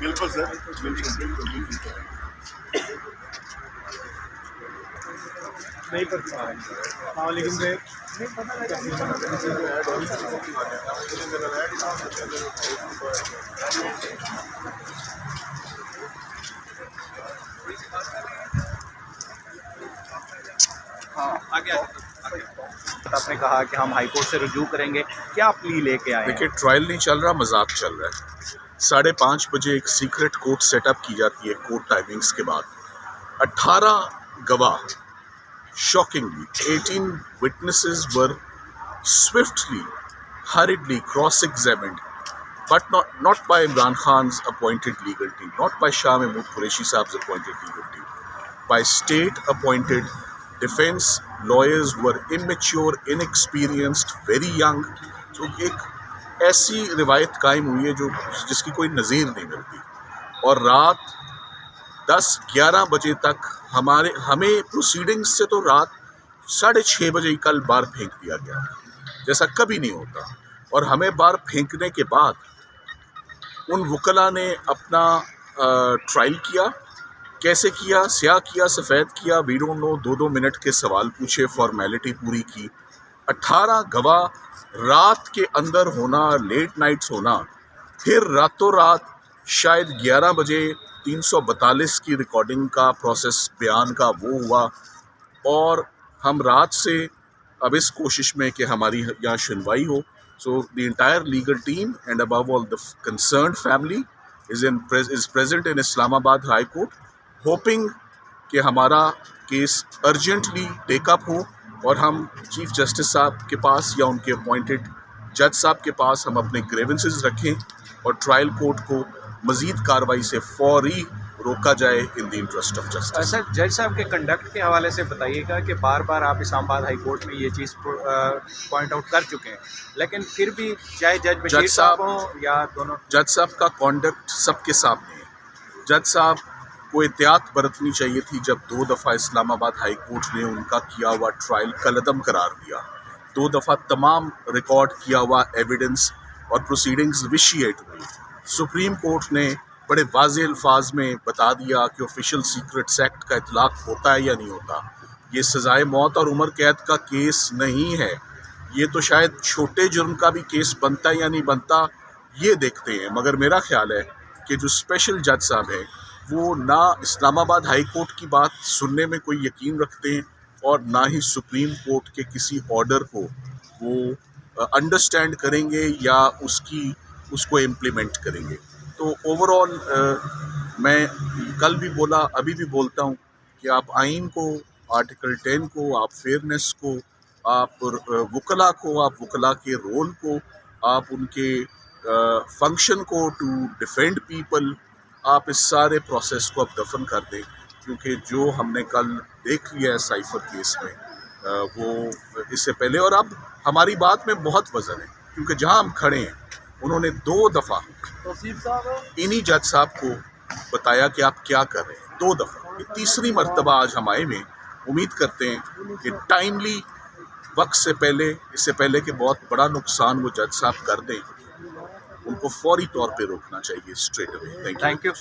بالکل سر، بالکل بالکل بالکل نہیں پتا. السلام علیکم سر. آپ نے کہا کہ ہم ہائی کورٹ سے رجوع کریں گے، کیا پلی لے کے آئے ہیں؟ دیکھیے ٹرائل نہیں چل رہا، مذاق چل رہا ہے. 5:30 بجے ایک سیکرٹ کورٹ سیٹ اپ کی جاتی ہے کورٹ ٹائمنگز کے بعد. 18 گواہ، شاکنگلی 18 witnesses were swiftly, hurriedly cross-examined, but not by Imran Khan's appointed legal team, not by Shah Mahmood Qureshi Saab's appointed legal team, by state-appointed defense lawyers who were immature, inexperienced, very young. So ایک ایسی روایت قائم ہوئی ہے جس کی کوئی نظیر نہیں ملتی. اور رات 10-11 بجے تک ہمیں پروسیڈنگ سے تو رات 6:30 بجے کل بار پھینک دیا گیا، جیسا کبھی نہیں ہوتا. اور ہمیں بار پھینکنے کے بعد ان وکلا نے اپنا ٹرائل کیا. کیسے کیا؟ سیاہ کیا، سفید کیا، وی ڈونٹ نو. 2 منٹ کے سوال پوچھے، فارمیلٹی پوری کی. 18 گواہ رات کے اندر ہونا، لیٹ نائٹس ہونا، پھر راتوں رات شاید 11 بجے 342 کی ریکارڈنگ کا پروسیس بیان کا وہ ہوا. اور ہم رات سے اب اس کوشش میں کہ ہماری یہاں سنوائی ہو. So the entire legal team and ابو all the concerned family is present in Islamabad high court, hoping کہ ہمارا کیس ارجنٹلی ٹیک اپ ہو اور ہم چیف جسٹس صاحب کے پاس یا ان کے اپوائنٹڈ جج صاحب کے پاس ہم اپنے گریونسز رکھیں اور ٹرائل کورٹ کو مزید کارروائی سے فوری روکا جائے ان دی انٹرسٹ آف جسٹس. سر جج صاحب کے کنڈکٹ کے حوالے سے بتائیے گا کہ بار بار آپ اسلام آباد ہائی کورٹ میں یہ چیز پوائنٹ آؤٹ کر چکے ہیں، لیکن پھر بھی چاہے جج بشیر صاحب ہوں یا دونوں، جج صاحب کا کانڈکٹ سب کے سامنے ہے. جج صاحب کو احتیاط برتنی چاہیے تھی جب 2 دفعہ اسلام آباد ہائی کورٹ نے ان کا کیا ہوا ٹرائل کالعدم قرار دیا. 2 دفعہ تمام ریکارڈ کیا ہوا ایویڈنس اور پروسیڈنگز ویشیٹ ہوئی. سپریم کورٹ نے بڑے واضح الفاظ میں بتا دیا کہ آفیشیل سیکرٹس ایکٹ کا اطلاق ہوتا ہے یا نہیں ہوتا. یہ سزائے موت اور عمر قید کا کیس نہیں ہے. یہ تو شاید چھوٹے جرم کا بھی کیس بنتا ہے یا نہیں بنتا، یہ دیکھتے ہیں. مگر میرا خیال ہے کہ جو اسپیشل جج صاحب ہیں وہ نہ اسلام آباد ہائی کورٹ کی بات سننے میں کوئی یقین رکھتے ہیں اور نہ ہی سپریم کورٹ کے کسی آرڈر کو وہ انڈرسٹینڈ کریں گے یا اس کو امپلیمنٹ کریں گے. تو اوور آل میں کل بھی بولا، ابھی بھی بولتا ہوں کہ آپ آئین کو، آرٹیکل 10 کو، آپ فیئرنیس کو، آپ وکلا کو، آپ وکلا کے رول کو، آپ ان کے فنکشن کو ٹو ڈیفینڈ پیپل، آپ اس سارے پروسیس کو اب دفن کر دیں. کیونکہ جو ہم نے کل دیکھ لیا ہے سائفر کیس میں وہ اس سے پہلے، اور اب ہماری بات میں بہت وزن ہے کیونکہ جہاں ہم کھڑے ہیں انہوں نے 2 دفعہ انہی جج صاحب کو بتایا کہ آپ کیا کر رہے ہیں. 2 دفعہ، یہ تیسری مرتبہ آج ہم آئے ہوئے. امید کرتے ہیں کہ ٹائملی وقت سے پہلے، اس سے پہلے کہ بہت بڑا نقصان وہ جج صاحب کر دیں، ان کو فوری طور پہ روکنا چاہیے اسٹریٹ اوے. Thank you.